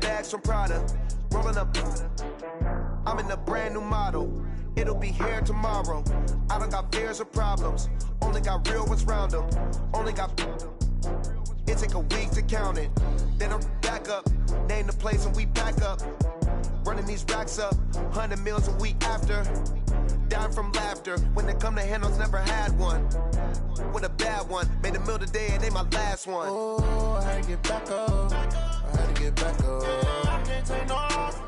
bags from Prada. Rolling up. I'm in a brand new model. It'll be here tomorrow. I don't got fears or problems. Only got real ones round them. Only got. It take a week to count it. Then I'm back up. Name the place and we pack up. Running these racks up. 100 meals a week after. Dying from laughter. When it come to handles, never had one. With a bad one. Made a meal today and they my last one. Oh, I had to get back up. I had to get back up. I can't take no off.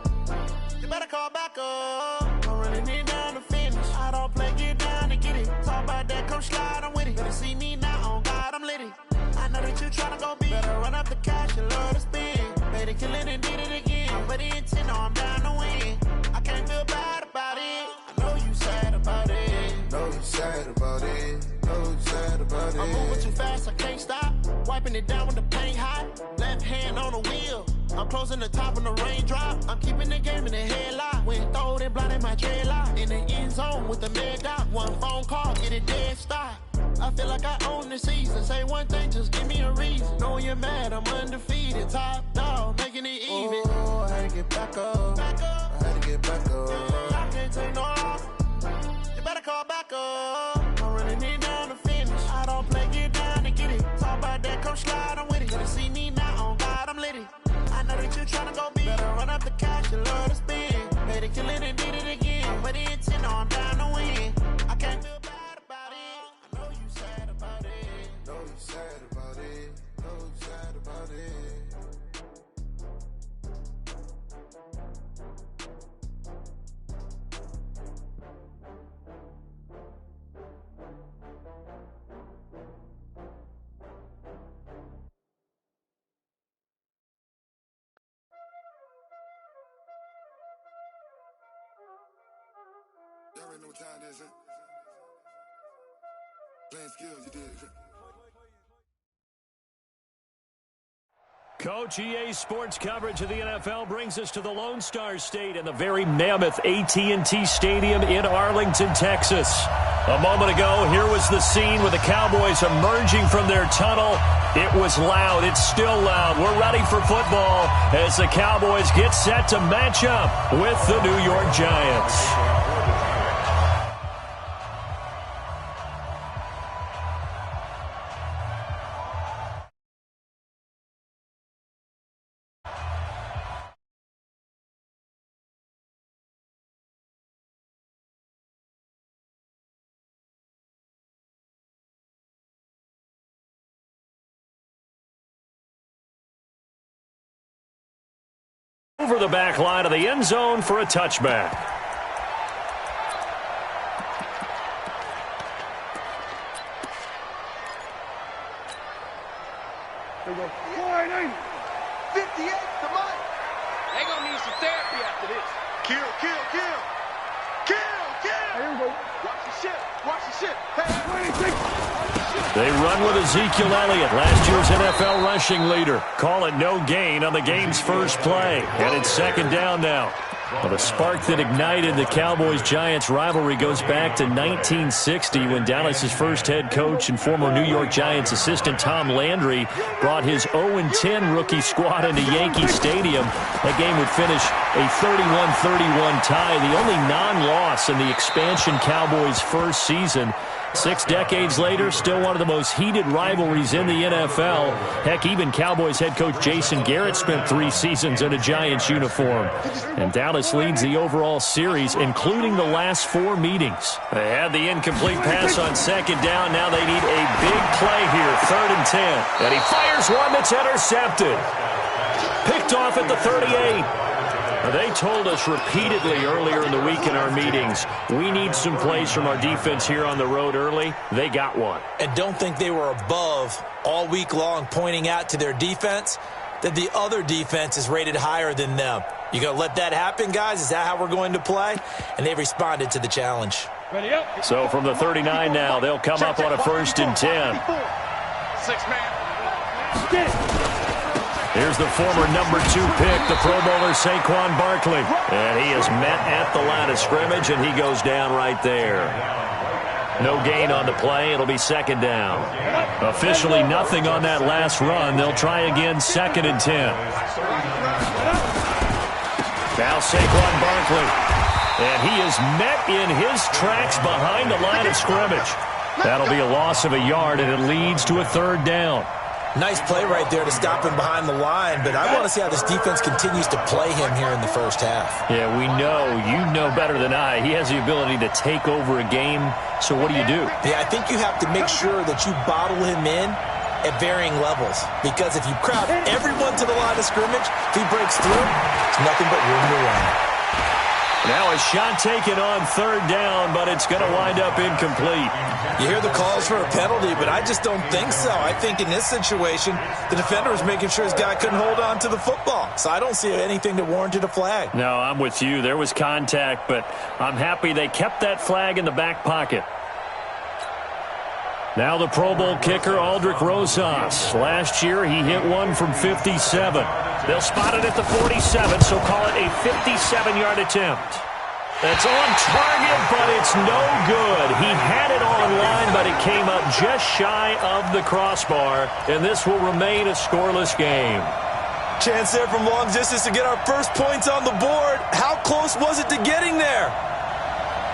You better call back up. I'm running it down to finish. I don't play, get down to get it. Talk about that, come slide, I'm with it. Better see me now, on God, I'm litty. I know that you tryna go big. Better run up the cash, you love to spend. Made it, kill it, and did it again. I'm ready intent, no, I'm down to win. I can't feel bad about it. I know you sad about it. Know you sad about it. Know you sad about it. I'm moving too fast, I can't stop. Wiping it down with the paint hot. Left hand on the wheel. I'm closing the top on the raindrop. I'm keeping the game in the headlock. When throwed and blinded my dreadlock. In the end zone with the mad dot. One phone call, get it dead stop. I feel like I own the season. Say one thing, just give me a reason. Knowing you're mad, I'm undefeated. Top dog, making it even. Oh, I had to get back up. I had to get back up. I can't take no off. You better call back up. I'm running it down to finish. I don't play, get down to get it. Talk about that, come slide, I'm with it. Gonna see me now, on God, I'm litty. I know that you tryna go big. Better run up the cash, you love to spend. Made it, kill it, and did it again. I'm ready intent, no, I'm down to win. I can't feel bad about it. I know you sad about it. Know you sad about it. Know you sad about it. Y'all already know what time it is, huh? Playing skills, you did. Coach, EA Sports coverage of the NFL brings us to the Lone Star State and the very mammoth AT&T Stadium in Arlington, Texas. A moment ago, here was the scene with the Cowboys emerging from their tunnel. It was loud. It's still loud. We're ready for football as the Cowboys get set to match up with the New York Giants. Over the back line of the end zone for a touchback. There we go. 480. 58, come on. They're going to need some therapy after this. Kill, kill, kill. Kill, kill. Here we go. Watch the shit. Watch the shit. Hey. 26. They run with Ezekiel Elliott, last year's NFL rushing leader. Call it no gain on the game's first play. And it's second down now. Well, the spark that ignited the Cowboys-Giants rivalry goes back to 1960 when Dallas's first head coach and former New York Giants assistant Tom Landry brought his 0-10 rookie squad into Yankee Stadium. That game would finish a 31-31 tie, the only non-loss in the expansion Cowboys' first season. 6 decades later, still one of the most heated rivalries in the NFL. Heck, even Cowboys head coach Jason Garrett spent 3 seasons in a Giants uniform. And Dallas leads the overall series, including the last 4 meetings. They had the incomplete pass on second down. Now they need a big play here, 3rd and 10. And he fires one that's intercepted. Picked off at the 38. They told us repeatedly earlier in the week in our meetings, we need some plays from our defense here on the road early. They got one. And don't think they were above all week long, pointing out to their defense that the other defense is rated higher than them. You going to let that happen, guys? Is that how we're going to play? And they responded to the challenge. Ready up. So from the 39 now, they'll come up on a 1st and 10. 6-man. Get it. Here's the former number 2 pick, the Pro Bowler Saquon Barkley. And he is met at the line of scrimmage, and he goes down right there. No gain on the play. It'll be second down. Officially nothing on that last run. They'll try again, 2nd and 10. Now Saquon Barkley. And he is met in his tracks behind the line of scrimmage. That'll be a loss of a yard, and it leads to a 3rd down. Nice play right there to stop him behind the line, but I want to see how this defense continues to play him here in the first half. Yeah, we know. You know better than I. He has the ability to take over a game, so what do? Yeah, I think you have to make sure that you bottle him in at varying levels, because if you crowd everyone to the line of scrimmage, if he breaks through, it's nothing but room to run. Now a shot taken on 3rd down, but it's going to wind up incomplete. You hear the calls for a penalty, but I just don't think so. I think in this situation, the defender was making sure his guy couldn't hold on to the football. So I don't see anything that warranted a flag. No, I'm with you. There was contact, but I'm happy they kept that flag in the back pocket. Now the Pro Bowl kicker, Aldrick Rosas. Last year, he hit one from 57. They'll spot it at the 47, so call it a 57-yard attempt. That's on target, but it's no good. He had it on line, but it came up just shy of the crossbar, and this will remain a scoreless game. Chance there from long distance to get our first points on the board. How close was it to getting there?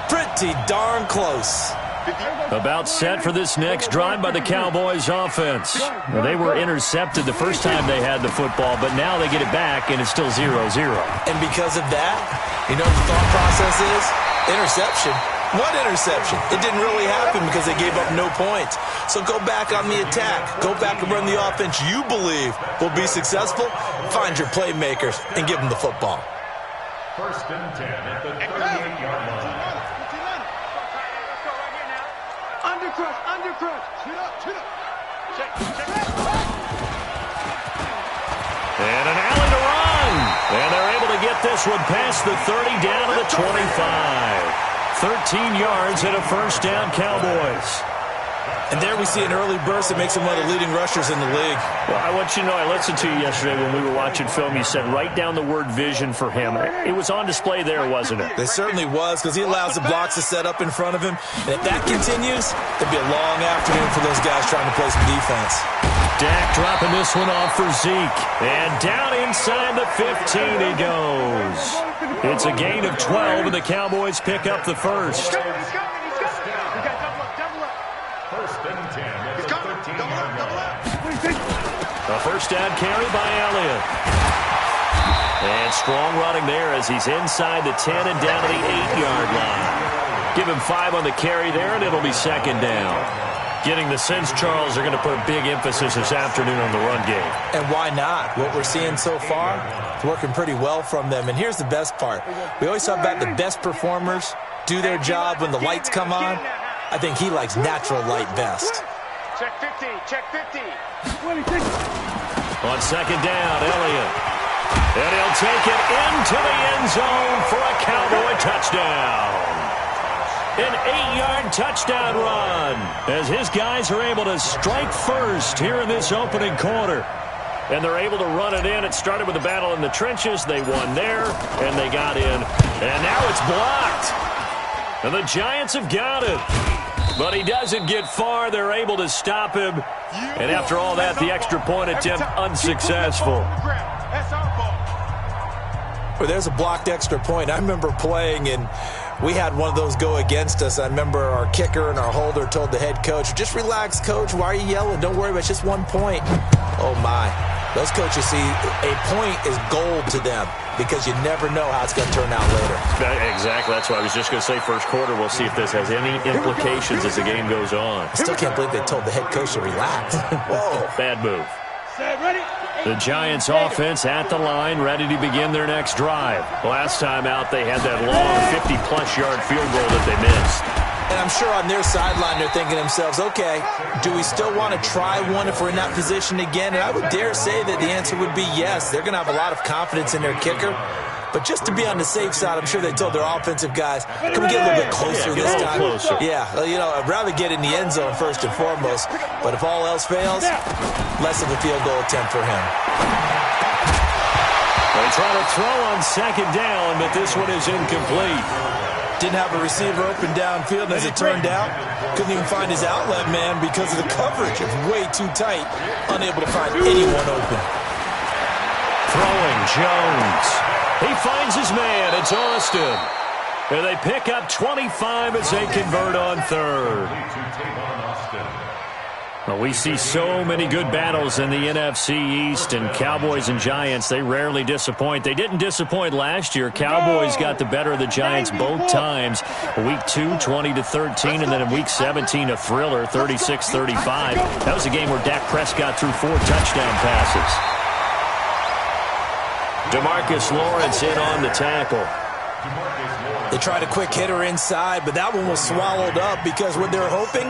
Pretty darn close. About set for this next drive by the Cowboys offense. Well, they were intercepted the first time they had the football, but now they get it back, and it's still 0-0. And because of that, you know what the thought process is? Interception. What interception? It didn't really happen because they gave up no points. So go back on the attack. Go back and run the offense you believe will be successful. Find your playmakers and give them the football. 1st and 10 at the 38-yard line. Undercrush. Shoot up. Check. And an alley to run. And they're able to get this one past the 30 down to the 25. 13 yards and a 1st down, Cowboys. And there we see an early burst that makes him one of the leading rushers in the league. Well, I want you to know, I listened to you yesterday when we were watching film. You said write down the word vision for him. It was on display there, wasn't it? It certainly was, because he allows the blocks to set up in front of him. And if that continues, it'll be a long afternoon for those guys trying to play some defense. Dak dropping this one off for Zeke. And down inside the 15 he goes. It's a gain of 12, and the Cowboys pick up the first. A 1st down carry by Elliott. And strong running there as he's inside the 10 and down to the 8-yard line. Give him 5 on the carry there, and it'll be 2nd down. Getting the sense, Charles, are going to put a big emphasis this afternoon on the run game. And why not? What we're seeing so far is working pretty well from them. And here's the best part. We always talk about the best performers do their job when the lights come on. I think he likes natural light best. Check 50. On 2nd down, Elliott. And he'll take it into the end zone for a Cowboy touchdown. An 8-yard touchdown run as his guys are able to strike first here in this opening quarter. And they're able to run it in. It started with a battle in the trenches. They won there, and they got in. And now it's blocked. And the Giants have got it. But he doesn't get far. They're able to stop him. And after all that, the extra point attempt unsuccessful. Well, there's a blocked extra point. I remember playing, and we had one of those go against us. I remember our kicker and our holder told the head coach, just relax, coach. Why are you yelling? Don't worry about it. It's just 1 point. Oh, my. Those coaches see a point is gold to them because you never know how it's going to turn out later. Exactly. That's what I was just going to say. First quarter, we'll see if this has any implications as the game goes on. I still can't believe they told the head coach to relax. Whoa. Bad move. Ready? The Giants offense at the line, ready to begin their next drive. Last time out, they had that long 50-plus yard field goal that they missed. And I'm sure on their sideline, they're thinking to themselves, okay, do we still want to try one if we're in that position again? And I would dare say that the answer would be yes. They're going to have a lot of confidence in their kicker. But just to be on the safe side, I'm sure they told their offensive guys, can we get a little bit closer this time? Closer. Yeah, you know, I'd rather get in the end zone first and foremost. But if all else fails, less of a field goal attempt for him. They try to throw on 2nd down, but this one is incomplete. Didn't have a receiver open downfield, and as it turned out, couldn't even find his outlet man because of the coverage. It was way too tight, unable to find anyone open. Throwing Jones. He finds his man. It's Austin. And they pick up 25 as they convert on third. Well, we see so many good battles in the NFC East, and Cowboys and Giants, they rarely disappoint. They didn't disappoint last year. Cowboys got the better of the Giants both times. Week 2, 20-13, and then in Week 17, a thriller, 36-35. That was a game where Dak Prescott threw 4 touchdown passes. DeMarcus Lawrence in on the tackle. They tried a quick hitter inside, but that one was swallowed up because what they're hoping,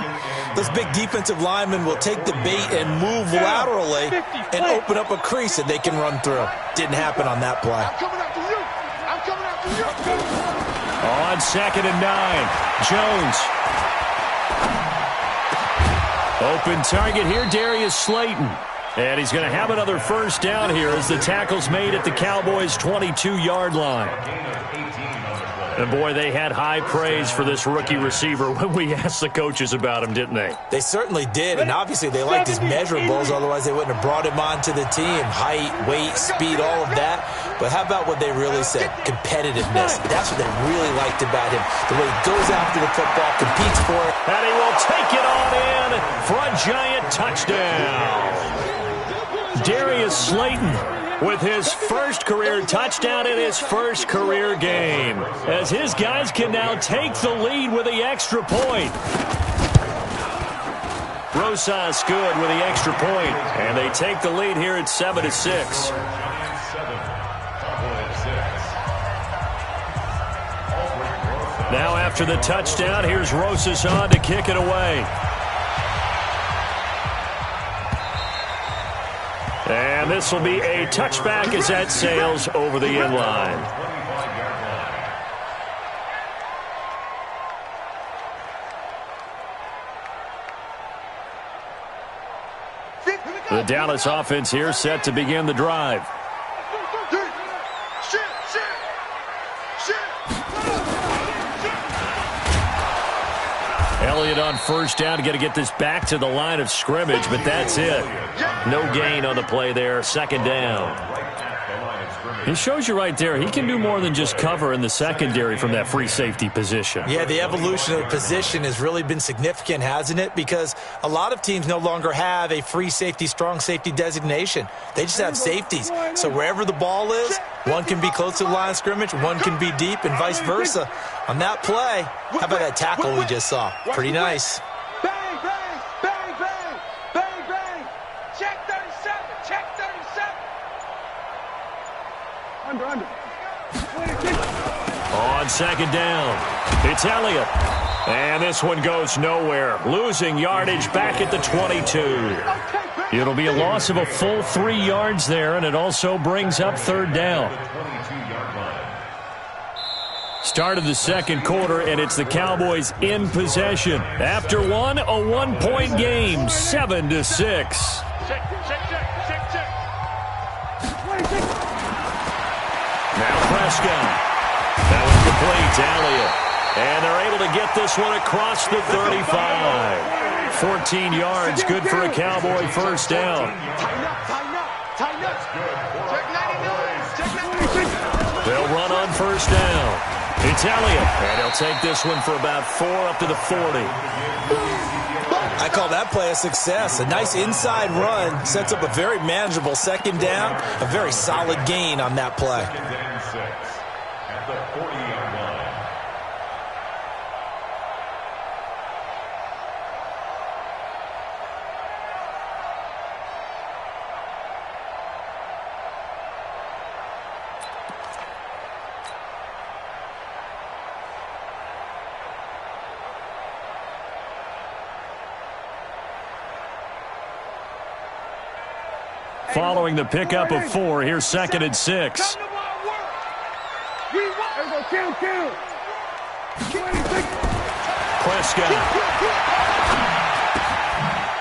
those big defensive linemen will take the bait and move laterally and open up a crease that they can run through. Didn't happen on that play. I'm coming after you. I'm coming after you. On 2nd and 9, Jones. Open target here, Darius Slayton. And he's going to have another first down here as the tackle's made at the Cowboys' 22-yard line. And, boy, they had high praise for this rookie receiver when we asked the coaches about him, didn't they? They certainly did, and obviously they liked his measurables, otherwise they wouldn't have brought him onto the team. Height, weight, speed, all of that. But how about what they really said? Competitiveness. That's what they really liked about him. The way he goes after the football, competes for it. And he will take it on in for a Giant touchdown. Darius Slayton with his first career touchdown in his first career game, as his guys can now take the lead with the extra point. Rosas good with the extra point, and they take the lead here at 7-6. Now after the touchdown, here's Rosas on to kick it away. And this will be a touchback as that sails over the end line. The Dallas offense here set to begin the drive. Elliott on first down. Got to get this back to the line of scrimmage, but that's it. No gain on the play there. 2nd down. He shows you right there, he can do more than just cover in the secondary from that free safety position. Yeah, the evolution of the position has really been significant, hasn't it? Because a lot of teams no longer have a free safety, strong safety designation. They just have safeties. So wherever the ball is, one can be close to the line of scrimmage, one can be deep, and vice versa. On that play, how about that tackle we just saw? Pretty nice. Bang, bang, bang, bang, bang, bang. Check 37, check 37. Under. On 2nd down, it's Elliott. And this one goes nowhere. Losing yardage back at the 22. It'll be a loss of a full 3 yards there, and it also brings up 3rd down. Start of the second quarter, and it's the Cowboys in possession. After one, a 1-point game, 7-6. Now Prescott. That was complete to Elliott. And they're able to get this one across the 35. 14 yards, good for a Cowboy first down. Tighten up. Check 99. They'll run on first down. It's Elliott, and he'll take this one for about 4 up to the 40. I call that play a success. A nice inside run sets up a very manageable 2nd down. A very solid gain on that play. At the 40-yard line. Following the pickup of 4, here's 2nd and 6. Prescott.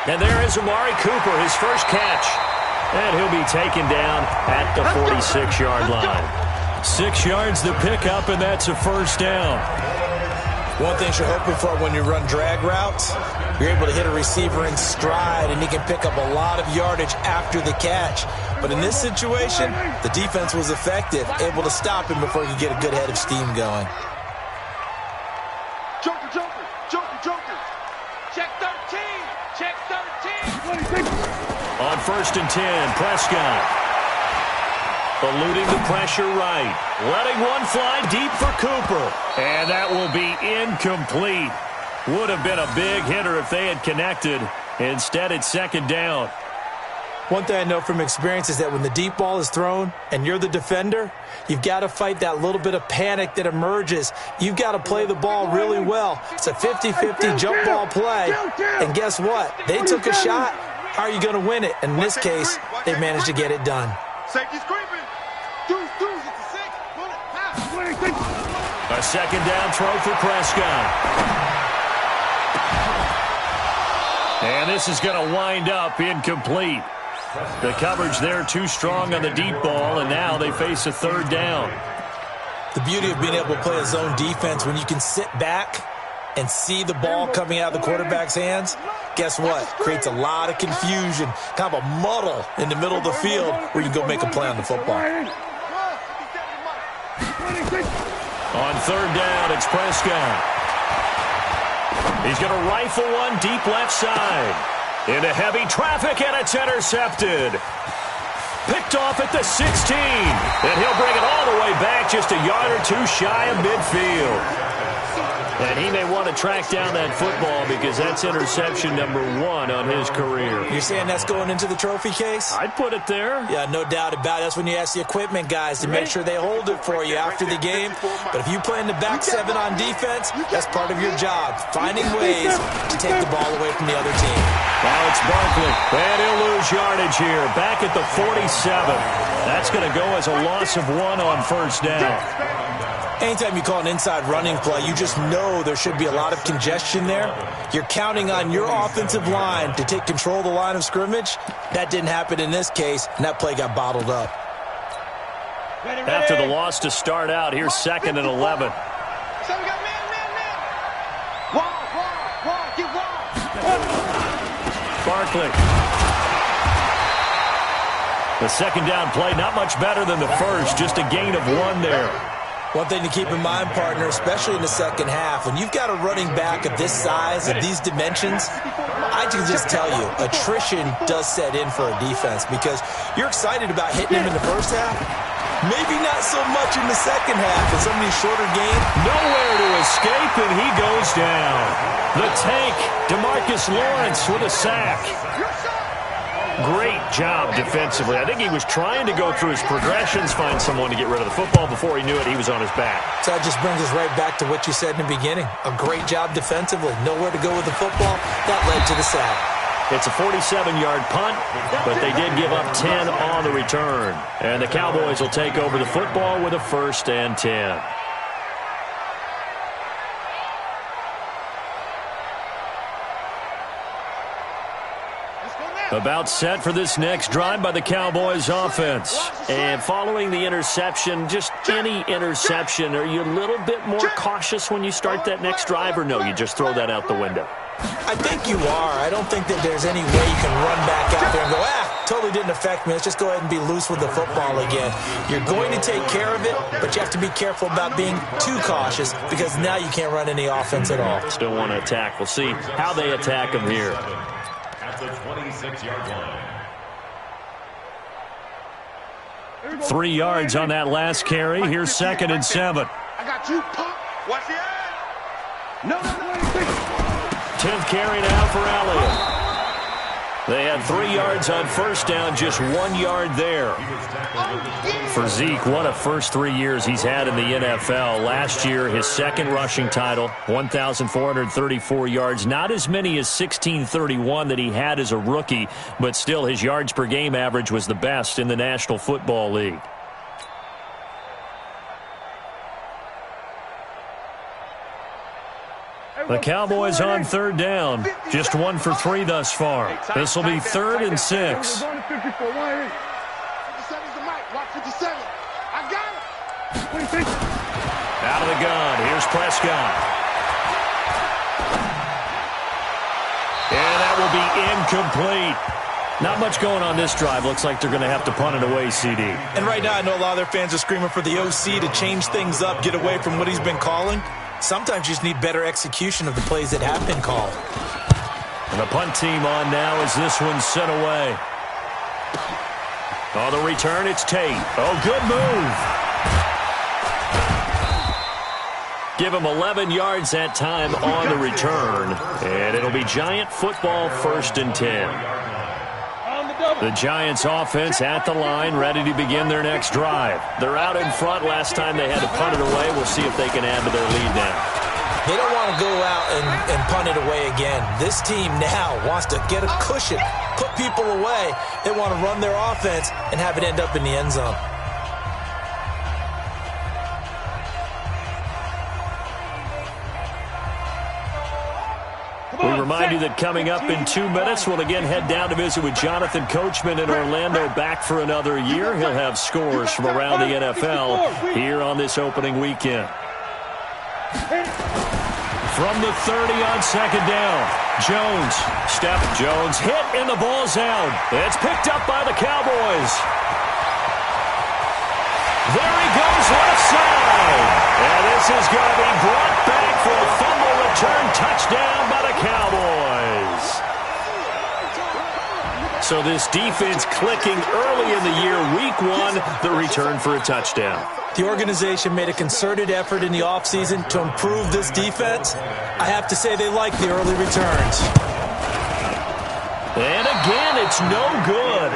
And there is Amari Cooper, his first catch. And he'll be taken down at the 46-yard line. 6 yards the pickup, and that's a first down. One thing you're hoping for when you run drag routes, you're able to hit a receiver in stride, and he can pick up a lot of yardage after the catch. But in this situation, the defense was effective, able to stop him before he could get a good head of steam going. Joker, Joker, Joker, Joker. Check 13. Check 13. On 1st and 10, Prescott. Eluding the pressure right. Letting one fly deep for Cooper. And that will be incomplete. Would have been a big hitter if they had connected. Instead, it's 2nd down. One thing I know from experience is that when the deep ball is thrown and you're the defender, you've got to fight that little bit of panic that emerges. You've got to play the ball really well. It's a 50-50 jump ball play. And guess what? They took a shot. How are you going to win it? And in this case, they managed to get it done. Safety's creeping. Deuce, it's a 6. Bullet, pass. A 2nd down throw for Prescott. And this is going to wind up incomplete. The coverage there too strong on the deep ball, and now they face a 3rd down. The beauty of being able to play a zone defense when you can sit back and see the ball coming out of the quarterback's hands, guess what? Creates a lot of confusion, kind of a muddle in the middle of the field where you can go make a play on the football. On 3rd down, it's Prescott. He's going to rifle one deep left side. Into heavy traffic, and it's intercepted. Picked off at the 16. And he'll bring it all the way back just a yard or two shy of midfield. And he may want to track down that football because that's interception number 1 on his career. You're saying that's going into the trophy case? I'd put it there. Yeah, no doubt about it. That's when you ask the equipment guys to make sure they hold it for you after the game. But if you play in the back 7 on defense, that's part of your job, finding ways to take the ball away from the other team. Now it's Barkley, and he'll lose yardage here. Back at the 47. That's going to go as a loss of 1 on 1st down. Anytime you call an inside running play, you just know there should be a lot of congestion there. You're counting on your offensive line to take control of the line of scrimmage. That didn't happen in this case, and that play got bottled up. After the loss to start out, here's 2nd and 11. So we got man. Wall, get wall. Barkley. The 2nd down play, not much better than the first, just a gain of 1 there. One thing to keep in mind, partner, especially in the second half, when you've got a running back of this size, of these dimensions, I can just tell you, attrition does set in for a defense because you're excited about hitting him in the first half. Maybe not so much in the second half in some of these shorter games. Nowhere to escape, and he goes down. The tank, DeMarcus Lawrence with a sack. Great job defensively. I think he was trying to go through his progressions, find someone to get rid of the football. Before he knew it, he was on his back. So that just brings us right back to what you said in the beginning. A great job defensively. Nowhere to go with the football. That led to the sack. It's a 47-yard punt, but they did give up 10 on the return. And the Cowboys will take over the football with a 1st and 10. About set for this next drive by the Cowboys offense. And following the interception, just any interception, are you a little bit more cautious when you start that next drive, or no, you just throw that out the window? I think you are. I don't think that there's any way you can run back out there and go, totally didn't affect me. Let's just go ahead and be loose with the football again. You're going to take care of it, but you have to be careful about being too cautious because now you can't run any offense at all. Still want to attack. We'll see how they attack them here. At the 26-yard line. 3 yards on that last carry. Here's 2nd and 7. I got you, punk. Watch the eye. No. 10th carry now for Elliott. They had 3 yards on 1st down, just 1 yard there. For Zeke, what a first 3 years he's had in the NFL. Last year, his 2nd rushing title, 1,434 yards. Not as many as 1,631 that he had as a rookie, but still his yards per game average was the best in the National Football League. The Cowboys on 3rd down. Just 1 for 3 thus far. This will be 3rd and 6. Out Out of the gun. Here's Prescott. And that will be incomplete. Not much going on this drive. Looks like they're going to have to punt it away, CD. And right now I know a lot of their fans are screaming for the OC to change things up, get away from what he's been calling. Sometimes you just need better execution of the plays that have been called. And the punt team on now as this one's sent away. On the return, it's Tate. Oh, good move. Give him 11 yards that time on the return. And it'll be Giant football 1st and 10. The Giants offense at the line, ready to begin their next drive. They're out in front. Last time they had to punt it away. We'll see if they can add to their lead now. They don't want to go out and punt it away again. This team now wants to get a cushion, put people away. They want to run their offense and have it end up in the end zone. We remind you that coming up in 2 minutes, we'll again head down to visit with Jonathan Coachman in Orlando, back for another year. He'll have scores from around the NFL here on this opening weekend. From the 30 on 2nd down, Jones. Jones hit and the ball's out. It's picked up by the Cowboys. There he goes left side. And this is going to be brought back for a fumble return touchdown by the Cowboys. So this defense clicking early in the year, week 1, the return for a touchdown. The organization made a concerted effort in the offseason to improve this defense. I have to say they like the early returns. And again, it's no good.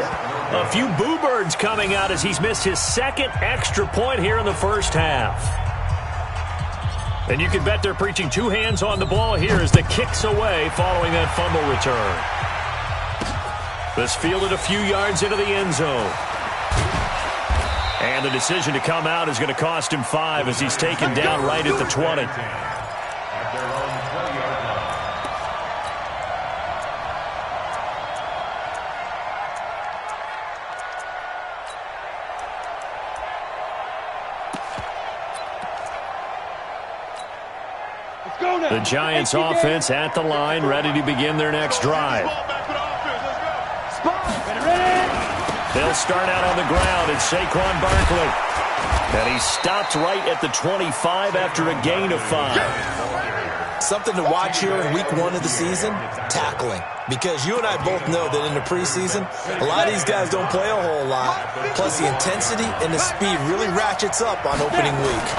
A few boo birds coming out as he's missed his 2nd extra point here in the first half. And you can bet they're preaching 2 hands on the ball here as the kick's away following that fumble return. This fielded a few yards into the end zone. And the decision to come out is going to cost him 5 as he's taken down right at the 20. The Giants offense at the line, ready to begin their next drive. They'll start out on the ground, and Saquon Barkley. And he stopped right at the 25 after a gain of 5. Something to watch here in week 1 of the season, tackling. Because you and I both know that in the preseason, a lot of these guys don't play a whole lot. Plus the intensity and the speed really ratchets up on opening week.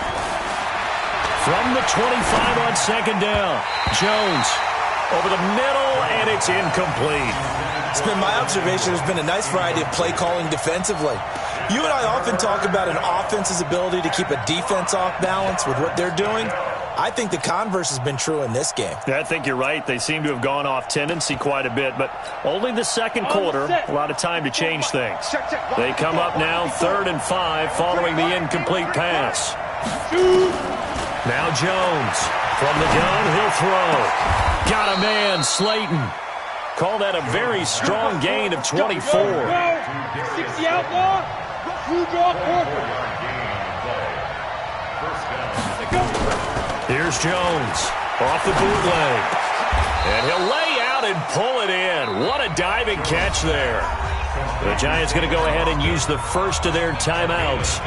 From the 25 on 2nd down, Jones over the middle, and it's incomplete. It's been my observation there's been a nice variety of play calling defensively. You and I often talk about an offense's ability to keep a defense off balance with what they're doing. I think the converse has been true in this game. Yeah, I think you're right. They seem to have gone off tendency quite a bit, but only the 2nd quarter, a lot of time to change things. They come up now 3rd and 5 following the incomplete pass. Now Jones from the gun, he'll throw. Got a man, Slayton. Call that a very strong gain of 24. 60 outlaw, true draw corporate. Here's Jones off the bootleg. And he'll lay out and pull it in. What a diving catch there. The Giants going to go ahead and use the first of their timeouts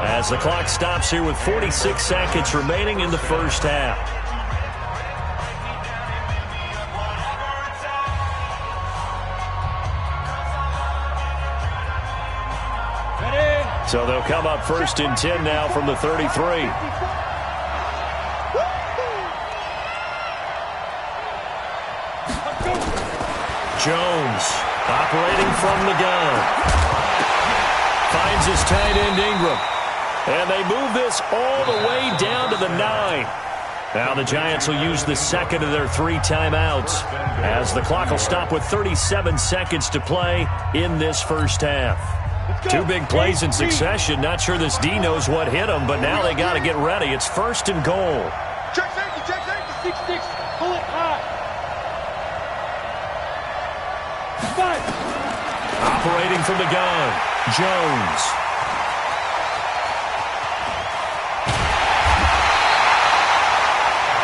as the clock stops here with 46 seconds remaining in the first half. So they'll come up 1st and 10 now from the 33. Jones operating from the gun. Finds his tight end Ingram. And they move this all the way down to the 9. Now the Giants will use the 2nd of their 3 timeouts as the clock will stop with 37 seconds to play in this first half. 2 big plays in succession. Not sure this D knows what hit him, but now they got to get ready. It's 1st and goal. Check safety, 6-6, pull it high. 5. Operating from the gun, Jones.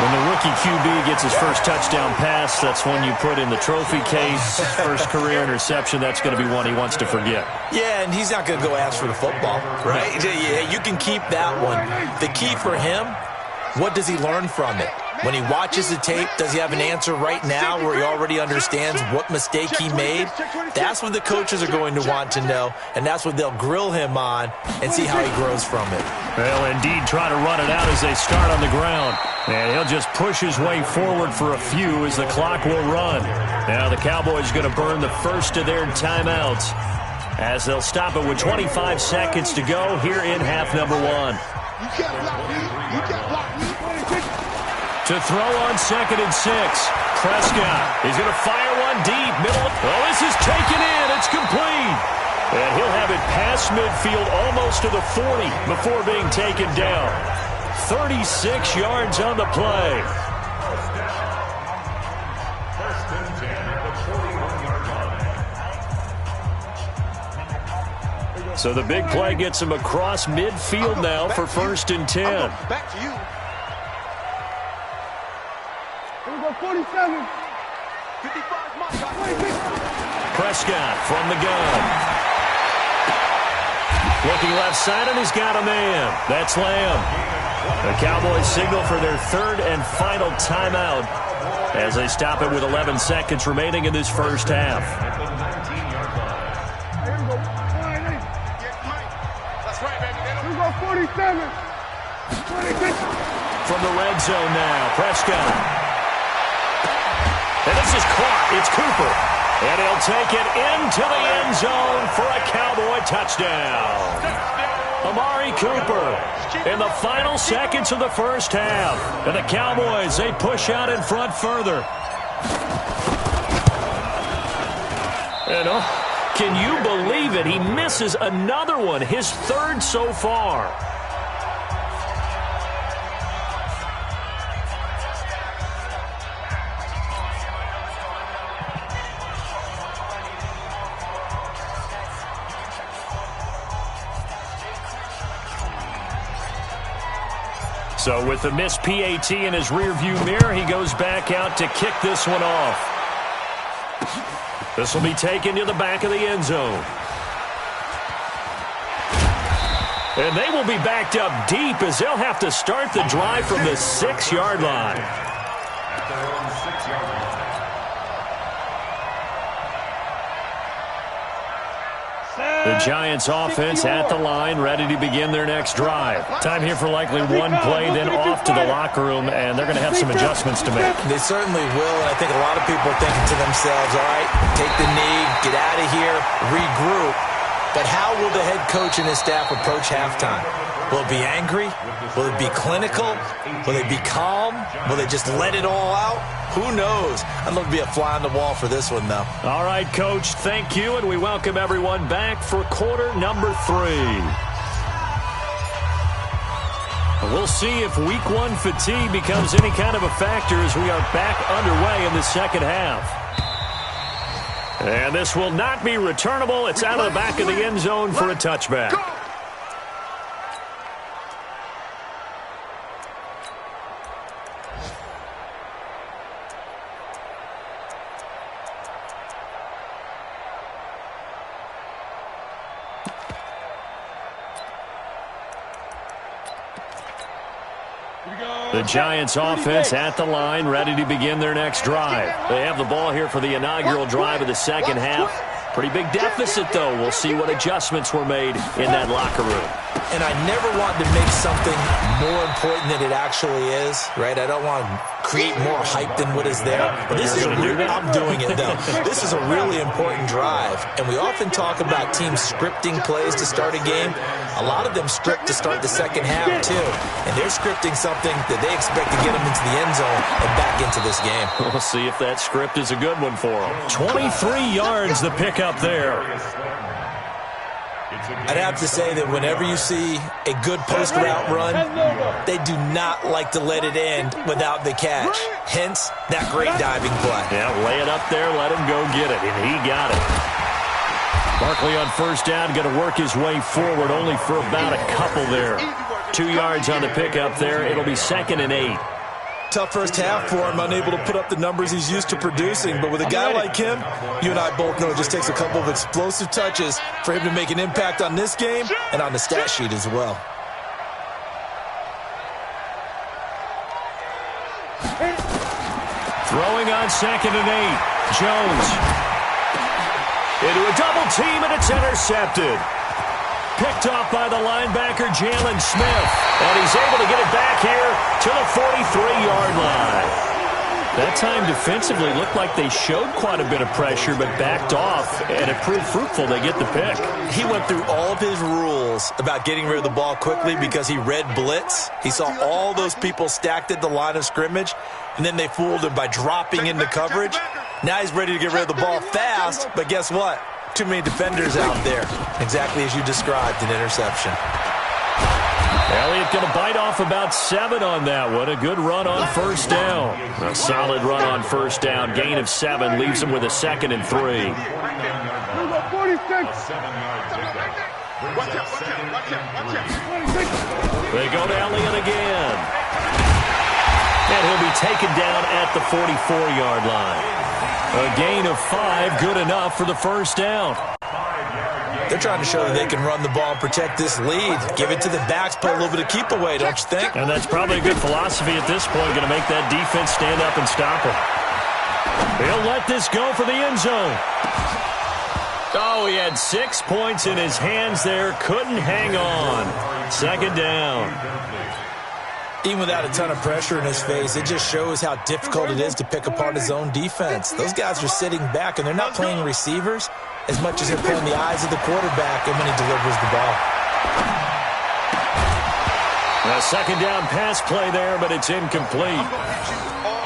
When the rookie QB gets his first touchdown pass, that's one you put in the trophy case. First career interception, that's going to be one he wants to forget. Yeah, and he's not going to go ask for the football, right? Yeah, you can keep that one. The key for him, what does he learn from it? When he watches the tape, does he have an answer right now where he already understands what mistake he made? That's what the coaches are going to want to know, and that's what they'll grill him on and see how he grows from it. They'll indeed try to run it out as they start on the ground. And he'll just push his way forward for a few as the clock will run. Now the Cowboys are going to burn the first of their timeouts as they'll stop it with 25 seconds to go here in half number one. You can't block me. You can't block me. To throw on 2nd and 6. Prescott is going to fire one deep. Middle. Oh, this is taken in. It's complete. And he'll have it past midfield almost to the 40 before being taken down. 36 yards on the play. First and 10 at the 41-yard line. So the big play gets him across midfield now for 1st and 10. Back to you. Here we go, 47. 55 mark. Prescott from the gun. Looking left side, and he's got a man. That's Lamb. The Cowboys signal for their 3rd and final timeout as they stop it with 11 seconds remaining in this first half. At the 19-yard line. Here we go, 48. That's right, baby. Here we go, 47. 26. From the red zone now, Prescott. And this is caught. It's Cooper. And he'll take it into the end zone for a Cowboy touchdown. Amari Cooper in the final seconds of the first half. And the Cowboys, they push out in front further. And can you believe it? He misses another one, his 3rd so far. So with the missed PAT in his rearview mirror, he goes back out to kick this one off. This will be taken to the back of the end zone. And they will be backed up deep as they'll have to start the drive from the 6-yard line. At their own 6-yard line. The Giants offense at the line, ready to begin their next drive. Time here for likely one play, then off to the locker room, and they're going to have some adjustments to make. They certainly will, and I think a lot of people are thinking to themselves, all right, take the knee, get out of here, regroup. But how will the head coach and his staff approach halftime? Will it be angry? Will it be clinical? Will it be calm? Will they just let it all out? Who knows? I'd love to be a fly on the wall for this one, though. All right, Coach, thank you, and we welcome everyone back for quarter number 3. We'll see if week 1 fatigue becomes any kind of a factor as we are back underway in the second half. And this will not be returnable. It's out of the back of the end zone for a touchback. The Giants offense at the line, ready to begin their next drive. They have the ball here for the inaugural drive of the second half. Pretty big deficit, though. We'll see what adjustments were made in that locker room. And I never want to make something more important than it actually is, right? I don't want to create more hype than what is there. But this is I'm doing it, though. This is a really important drive. And we often talk about teams scripting plays to start a game. A lot of them script to start the second half, too. And they're scripting something that they expect to get them into the end zone and back into this game. We'll see if that script is a good one for them. 23 yards the pickup there. I'd have to say that whenever you see a good post route run, they do not like to let it end without the catch. Hence, that great diving play. Yeah, lay it up there, let him go get it, and he got it. Barkley on first down, going to work his way forward, only for about a couple there. 2 yards on the pickup there. It'll be 2nd and 8. tough first half for him, unable to put up the numbers he's used to producing. But with a guy like him, you and I both know it just takes a couple of explosive touches for him to make an impact on this game and on the stat sheet as well. Throwing on 2nd and 8. Jones. Into a double team, and it's intercepted. Picked off by the linebacker, Jalen Smith. And he's able to get it back here to the 43-yard line. That time defensively looked like they showed quite a bit of pressure, but backed off, and it proved fruitful. They get the pick. He went through all of his rules about getting rid of the ball quickly because he read blitz. He saw all those people stacked at the line of scrimmage, and then they fooled him by dropping into coverage. Now he's ready to get rid of the ball fast, but guess what? Too many defenders out there. Exactly as you described, an interception. Elliott going to bite off about 7 on that one. A good run on first down. A solid run on first down. Gain of 7 leaves him with a 2nd and 3. They go to Elliott again. And he'll be taken down at the 44-yard line. A gain of 5, good enough for the first down. They're trying to show that they can run the ball and protect this lead. Give it to the backs, play a little bit of keep away, don't you think? And that's probably a good philosophy at this point, going to make that defense stand up and stop him. He'll let this go for the end zone. Oh, he had 6 points in his hands there, couldn't hang on. 2nd down. Even without a ton of pressure in his face, it just shows how difficult it is to pick apart his own defense. Those guys are sitting back, and they're not playing receivers as much as they're playing the eyes of the quarterback and when he delivers the ball. A 2nd down pass play there, but it's incomplete.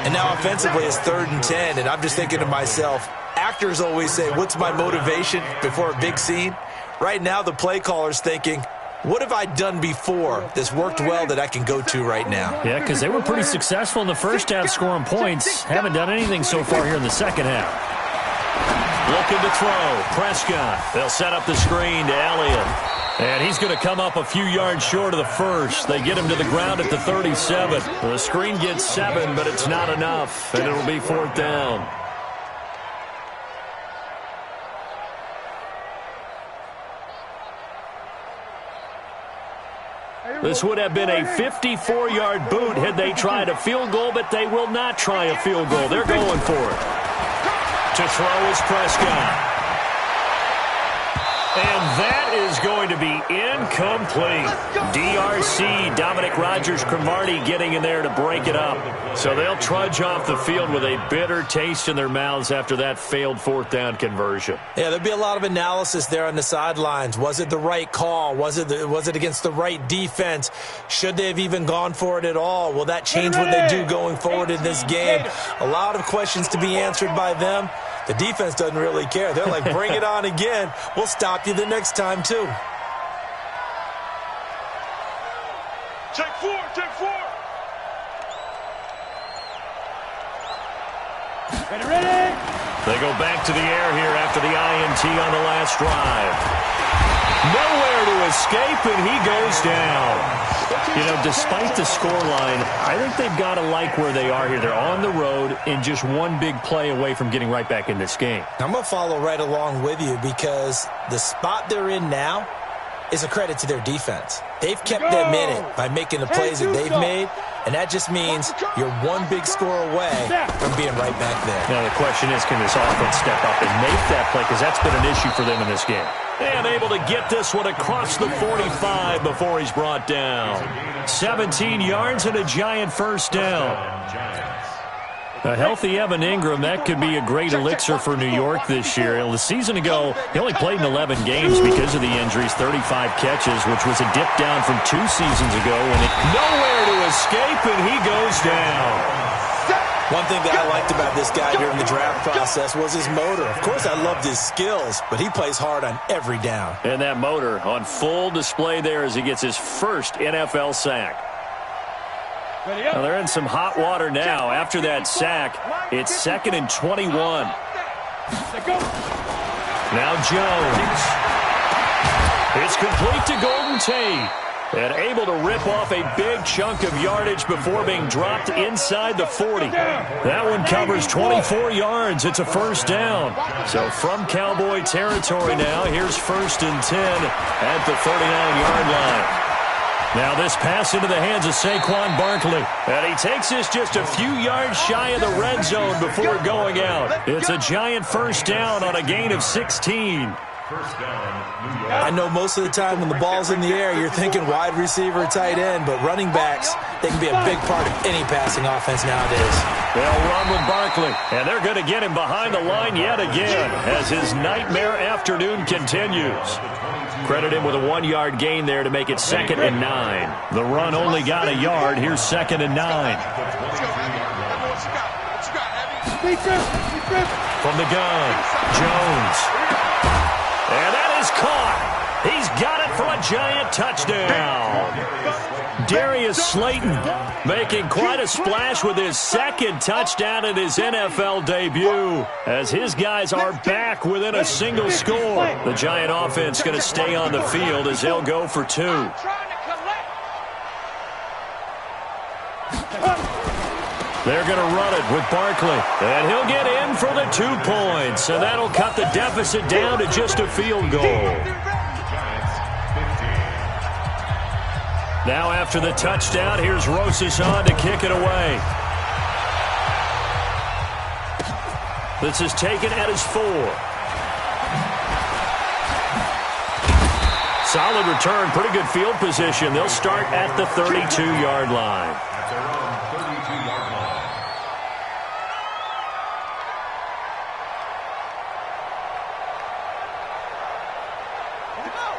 And now offensively it's 3rd and 10, and I'm just thinking to myself, actors always say, what's my motivation before a big scene? Right now the play caller's thinking, what have I done before that's worked well that I can go to right now? Yeah, because they were pretty successful in the first half scoring points. Haven't done anything so far here in the second half. Looking to throw. Prescott. They'll set up the screen to Elliott. And he's going to come up a few yards short of the first. They get him to the ground at the 37. The screen gets 7, but it's not enough. And it'll be 4th down. This would have been a 54-yard boot had they tried a field goal, but they will not try a field goal. They're going for it. To throw is Prescott. And that is going to be incomplete. DRC, Dominic Rodgers-Cromartie getting in there to break it up. So they'll trudge off the field with a bitter taste in their mouths after that failed 4th down conversion. Yeah, there'll be a lot of analysis there on the sidelines. Was it the right call? Was it against the right defense? Should they have even gone for it at all? Will that change what they do going forward in this game? A lot of questions to be answered by them. The defense doesn't really care. They're like, bring it on again. We'll stop you the next time, too. Take 4, take 4. Ready? They go back to the air here after the INT on the last drive. Nowhere to escape, and he goes down. You know, despite the scoreline, I think they've got to like where they are here. They're on the road and just one big play away from getting right back in this game. I'm going to follow right along with you because the spot they're in now is a credit to their defense. They've kept them in it by making the plays that they've made, and that just means you're one big score away from being right back there. Now the question is, can this offense step up and make that play? Because that's been an issue for them in this game. And able to get this one across the 45 before he's brought down. 17 yards and a giant first down. A healthy Evan Ingram, that could be a great elixir for New York this year. The season ago, he only played in 11 games because of the injuries, 35 catches, which was a dip down from 2 seasons ago. And nowhere to escape, and he goes down. One thing that I liked about this guy during the draft process was his motor. Of course, I loved his skills, but he plays hard on every down. And that motor on full display there as he gets his first NFL sack. Well, they're in some hot water now. After that sack, it's 2nd and 21. Now Jones. It's complete to Golden Tate. And able to rip off a big chunk of yardage before being dropped inside the 40. That one covers 24 yards. It's a first down. So from Cowboy territory now, here's 1st and 10 at the 39-yard line. Now this pass into the hands of Saquon Barkley. And he takes this just a few yards shy of the red zone before going out. It's a giant first down on a gain of 16. I know most of the time when the ball's in the air, you're thinking wide receiver, tight end, but running backs, they can be a big part of any passing offense nowadays. They'll run with Barkley, and they're going to get him behind the line yet again as his nightmare afternoon continues. Credit him with a 1-yard gain there to make it 2nd and 9. The run only got a yard. Here's 2nd and 9. From the gun, Jones. And that is caught. He's got it for a giant touchdown. Darius Slayton making quite a splash with his 2nd touchdown in his NFL debut as his guys are back within a single score. The Giant offense going to stay on the field as they'll go for 2. They're going to run it with Barkley. And he'll get in for the 2 points. And that'll cut the deficit down to just a field goal. Now after the touchdown, here's Rosas on to kick it away. This is taken at his 4. Solid return, pretty good field position. They'll start at the 32-yard line.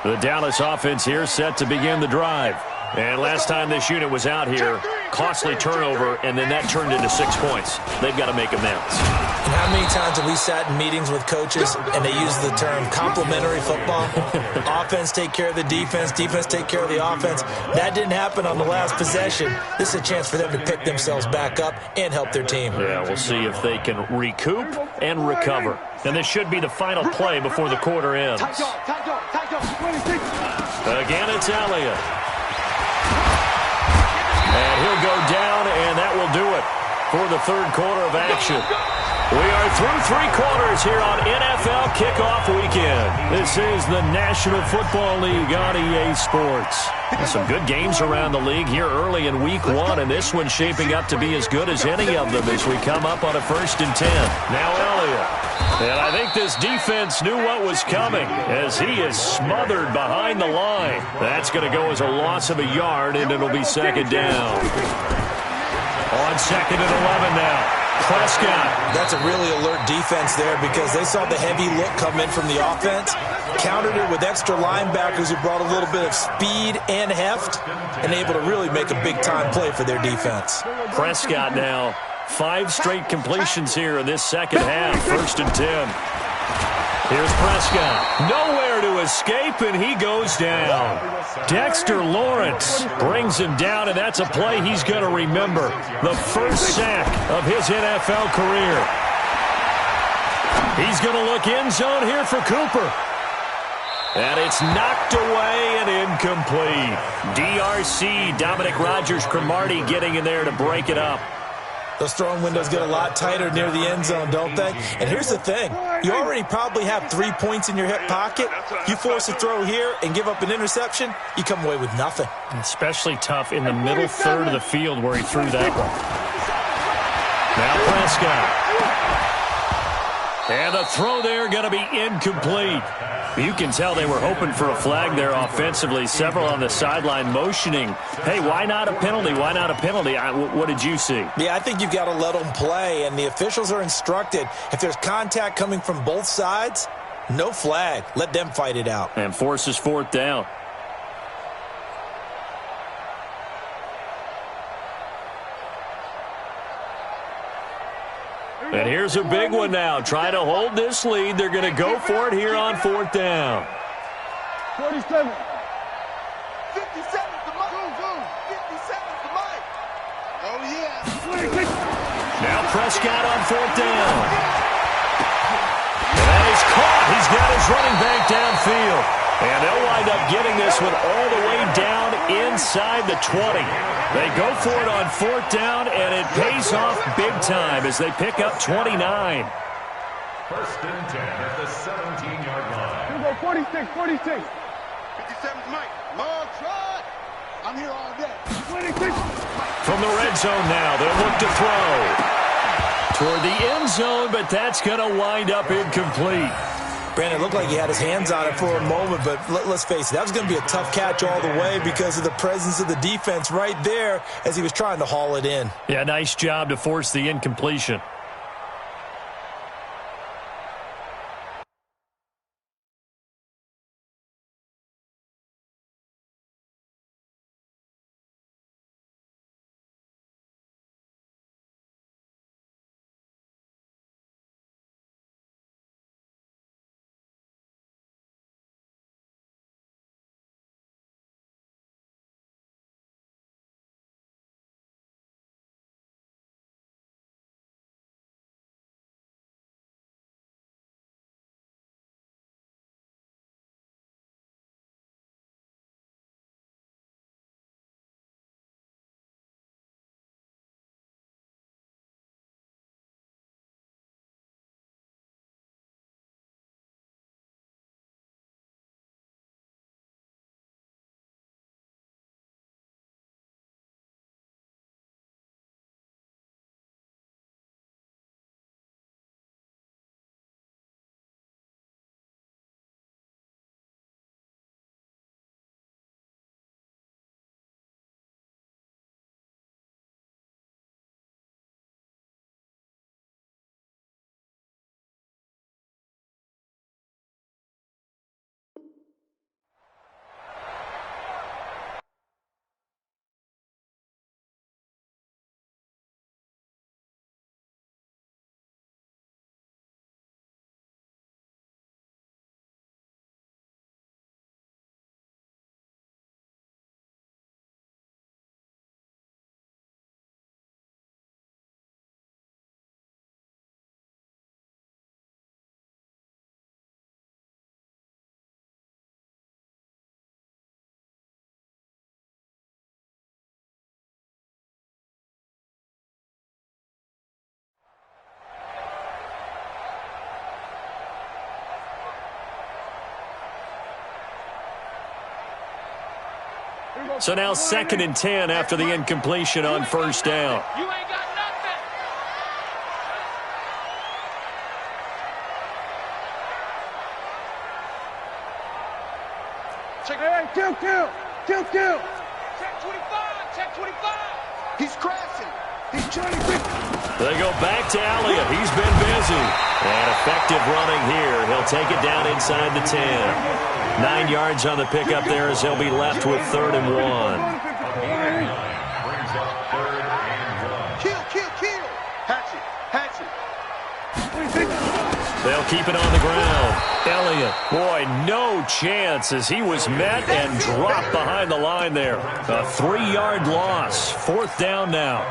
The Dallas offense here set to begin the drive. And last time this unit was out here, costly turnover, and then that turned into 6 points. They've got to make amends. And how many times have we sat in meetings with coaches and they use the term complementary football? Offense take care of the defense, defense take care of the offense. That didn't happen on the last possession. This is a chance for them to pick themselves back up and help their team. Yeah, we'll see if they can recoup and recover. And this should be the final play before the quarter ends. Again, it's Elliott. And he'll go down, and that will do it for the 3rd quarter of action. We are through 3 quarters here on NFL Kickoff Weekend. This is the National Football League on EA Sports. Some good games around the league here early in Week 1, and this one's shaping up to be as good as any of them as we come up on a 1st and 10. Now Elliott. And I think this defense knew what was coming as he is smothered behind the line. That's going to go as a loss of a yard, and it'll be 2nd down. On 2nd and 11 now. Prescott. That's a really alert defense there because they saw the heavy look come in from the offense, countered it with extra linebackers who brought a little bit of speed and heft, and able to really make a big-time play for their defense. Prescott now, 5 straight completions here in this 2nd half, 1st and 10. Here's Prescott. Nowhere to escape, and he goes down. Dexter Lawrence brings him down, and that's a play he's going to remember. The first sack of his NFL career. He's going to look end zone here for Cooper. And it's knocked away and incomplete. DRC, Dominic Rodgers-Cromartie getting in there to break it up. Those throwing windows get a lot tighter near the end zone, don't they? And here's the thing. You already probably have 3 points in your hip pocket. You force a throw here and give up an interception, you come away with nothing. Especially tough in the middle 3rd of the field where he threw that one. Now Prescott. And the throw there going to be incomplete. You can tell they were hoping for a flag there offensively. Several on the sideline motioning. Hey, why not a penalty? Why not a penalty? What did you see? Yeah, I think you've got to let them play, and the officials are instructed. If there's contact coming from both sides, no flag. Let them fight it out. And forces 4th down. And here's a big one now. Trying to hold this lead. They're going to go for it here on 4th down. 47. 50 seconds to Mike. 50 seconds to Mike. Oh, yeah. Now Prescott on 4th down. And that is caught. He's got his running back downfield. And they'll wind up getting this one all the way down inside the 20. They go for it on 4th down, and it pays off big time as they pick up 29. 1st and 10 at the 17-yard line. Here we go, 46, 46. 57's Mike. Long trot. I'm here all day. 26. From the red zone now, they'll look to throw toward the end zone, but that's going to wind up incomplete. Brandon, it looked like he had his hands on it for a moment, but let's face it, that was going to be a tough catch all the way because of the presence of the defense right there as he was trying to haul it in. Yeah, nice job to force the incompletion. So now 2nd and 10 after the incompletion on 1st down. You ain't got nothing. Hey, kill. Check 25. He's crashing. He's trying to quick. They go back to Elliott. He's been busy. And effective running here. He'll take it down inside the 10. 9 yards on the pickup there as they'll be left with 3rd and 1. Brings up 3rd and 1. Kill. Hatchet. They'll keep it on the ground. Elliott, boy, no chance as he was met and dropped behind the line there. A 3-yard loss. 4th down now.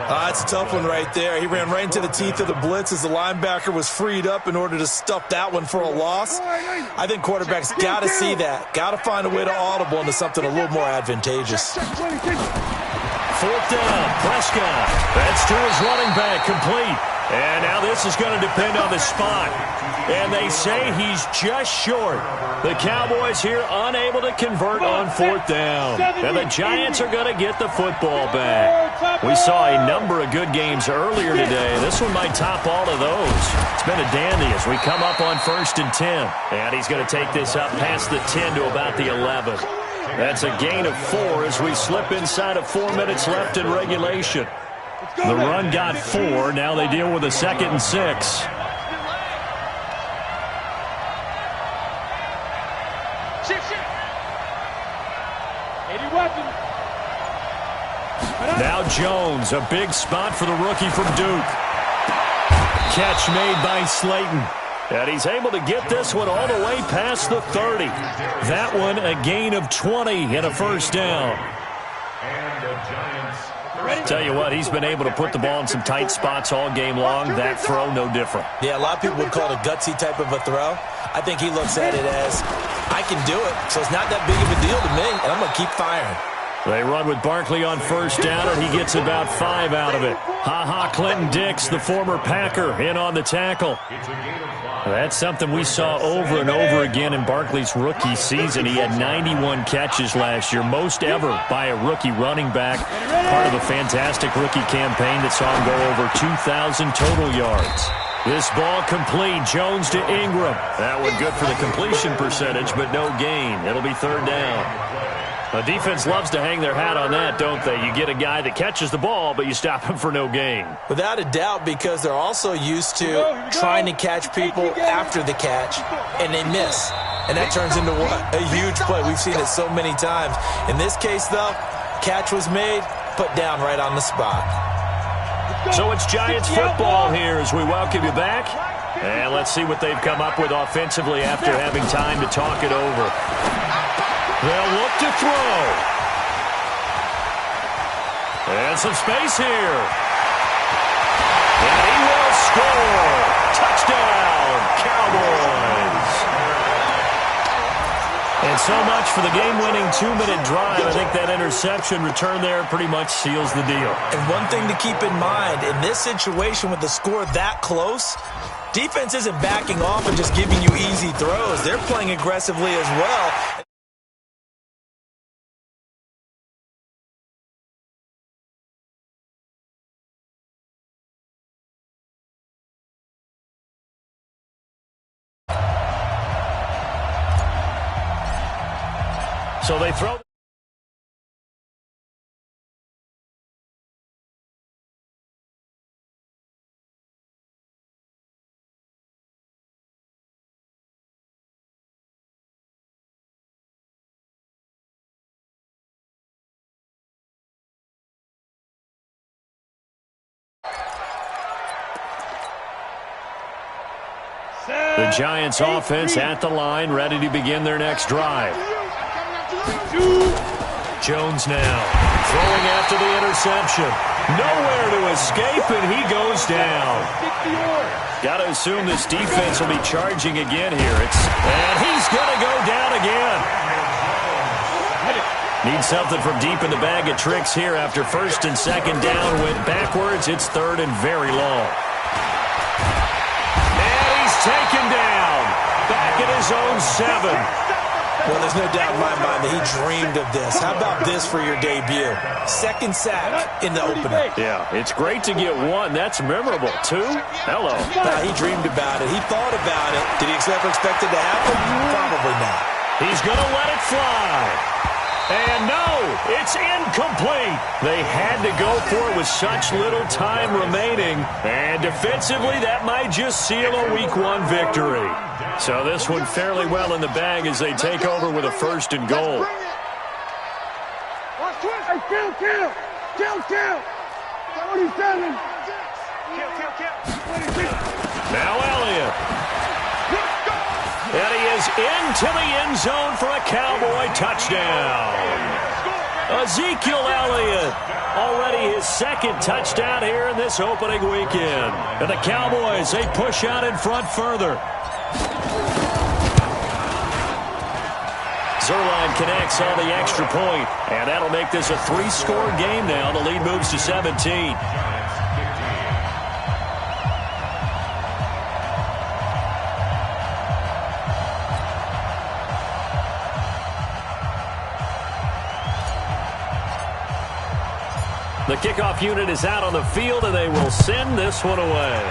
That's a tough one right there. He ran right into the teeth of the blitz as the linebacker was freed up in order to stuff that one for a loss. I think quarterbacks got to see that. Got to find a way to audible into something a little more advantageous. 4th down, Prescott. That's to his running back, complete. And now this is going to depend on the spot. And they say he's just short. The Cowboys here unable to convert on 4th down. And the Giants are going to get the football back. We saw a number of good games earlier today. This one might top all of those. It's been a dandy as we come up on 1st and 10. And he's going to take this up past the 10 to about the 11. That's a gain of 4 as we slip inside of 4 minutes left in regulation. The run got 4. Now they deal with a 2nd and 6. Now Jones, a big spot for the rookie from Duke. Catch made by Slayton. And he's able to get this one all the way past the 30. That one a gain of 20 and a 1st down. And the Giants Tell you what, he's been able to put the ball in some tight spots all game long. That throw, no different. Yeah, a lot of people would call it a gutsy type of a throw. I think he looks at it as, I can do it, so it's not that big of a deal to me, and I'm going to keep firing. They run with Barkley on first down, and he gets about 5 out of it. Clinton Dix, the former Packer, in on the tackle. That's something we saw over and over again in Barkley's rookie season. He had 91 catches last year, most ever by a rookie running back. Part of a fantastic rookie campaign that saw him go over 2,000 total yards. This ball complete. Jones to Ingram. That one good for the completion percentage, but no gain. It'll be third down. The defense loves to hang their hat on that, don't they? You get a guy that catches the ball, but you stop him for no gain. Without a doubt, because they're also used to trying to catch people after the catch, and they miss. And that turns into what? A huge play. We've seen it so many times. In this case, though, catch was made, put down right on the spot. So it's Giants football here as we welcome you back. And let's see what they've come up with offensively after having time to talk it over. They'll look to throw. And some space here. And he will score. Touchdown, Cowboys. And so much for the game-winning 2-minute drive. I think that interception return there pretty much seals the deal. And one thing to keep in mind, in this situation with the score that close, defense isn't backing off and just giving you easy throws. They're playing aggressively as well. So they throw. The Giants offense at the line, ready to begin their next drive. Jones now throwing after the interception. Nowhere to escape, and he goes down. Got to assume this defense will be charging again here. And he's going to go down again. Need something from deep in the bag of tricks here after first and second down went backwards. It's third and very long. And he's taken down. Back at his own 7. Well, there's no doubt in my mind that he dreamed of this. How about this for your debut? Second sack in the opener. Yeah, it's great to get 1. That's memorable. 2? Hello. He dreamed about it. He thought about it. Did he ever expect it to happen? Probably not. He's going to let it fly. And no, it's incomplete. They had to go for it with such little time remaining. And defensively, that might just seal a Week 1 victory. So this one fairly well in the bag as they take over with a first and goal. Now Elliott. And he is into the end zone for a Cowboy touchdown. Ezekiel Elliott, already his second touchdown here in this opening weekend. And the Cowboys, they push out in front further. Zerline connects on the extra point, and that'll make this a 3-score game now. The lead moves to 17. The kickoff unit is out on the field, and they will send this one away.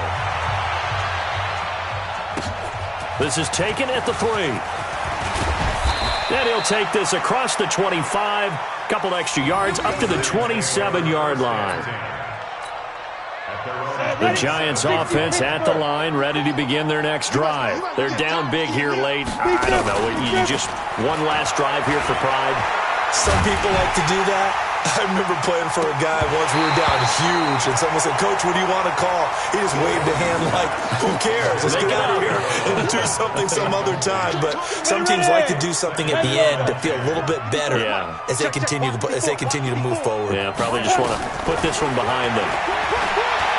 This is taken at the 3. And he'll take this across the 25, couple extra yards, up to the 27-yard line. The Giants offense at the line, ready to begin their next drive. They're down big here late. I don't know, you just one last drive here for pride. Some people like to do that. I remember playing for a guy once. We were down huge, and someone said, "Coach, what do you want to call?" He just waved a hand like, "Who cares? Let's get out of here and do something some other time." But some teams like to do something at the end to feel a little bit better as they continue to move forward. Yeah, probably just want to put this one behind them.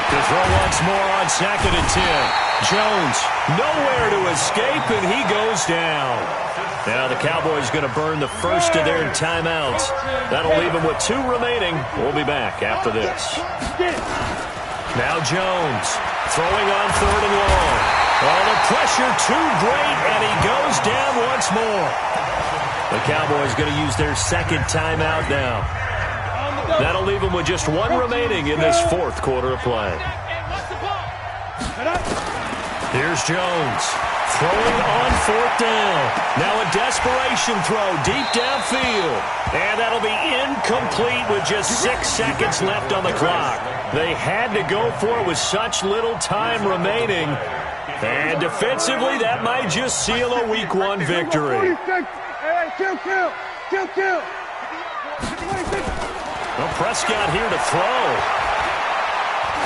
To throw once more on 2nd and 10. Jones nowhere to escape, and he goes down. Now the Cowboys going to burn the first of their timeouts. That'll leave them with 2 remaining. We'll be back after this. Now Jones throwing on 3rd and long. Oh, the pressure too great, and he goes down once more. The Cowboys going to use their 2nd timeout now. That'll leave them with just 1 remaining in this 4th quarter of play. Here's Jones. Throwing on 4th down. Now a desperation throw deep downfield. And that'll be incomplete with just 6 seconds left on the clock. They had to go for it with such little time remaining. And defensively, that might just seal a Week 1 victory. Well, Prescott here to throw.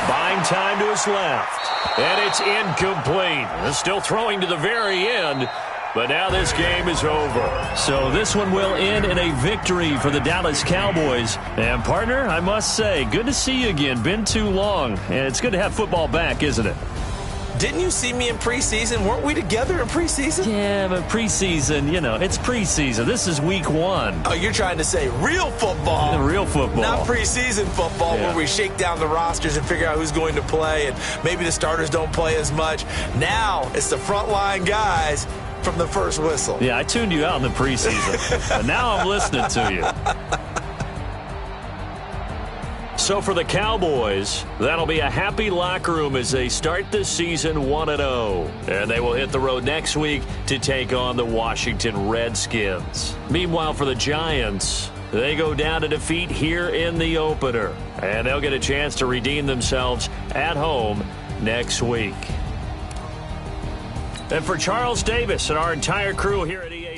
Buying time to his left. And it's incomplete. They're still throwing to the very end. But now this game is over. So this one will end in a victory for the Dallas Cowboys. And, partner, I must say, good to see you again. Been too long. And it's good to have football back, isn't it? Didn't you see me in preseason? Weren't we together in preseason? Yeah, but preseason, it's preseason. This is Week 1. Oh, you're trying to say real football. Real football. Not preseason football where we shake down the rosters and figure out who's going to play, and maybe the starters don't play as much. Now it's the frontline guys from the first whistle. Yeah, I tuned you out in the preseason. And now I'm listening to you. So for the Cowboys, that'll be a happy locker room as they start the season 1-0. And they will hit the road next week to take on the Washington Redskins. Meanwhile, for the Giants, they go down to defeat here in the opener. And they'll get a chance to redeem themselves at home next week. And for Charles Davis and our entire crew here at EA.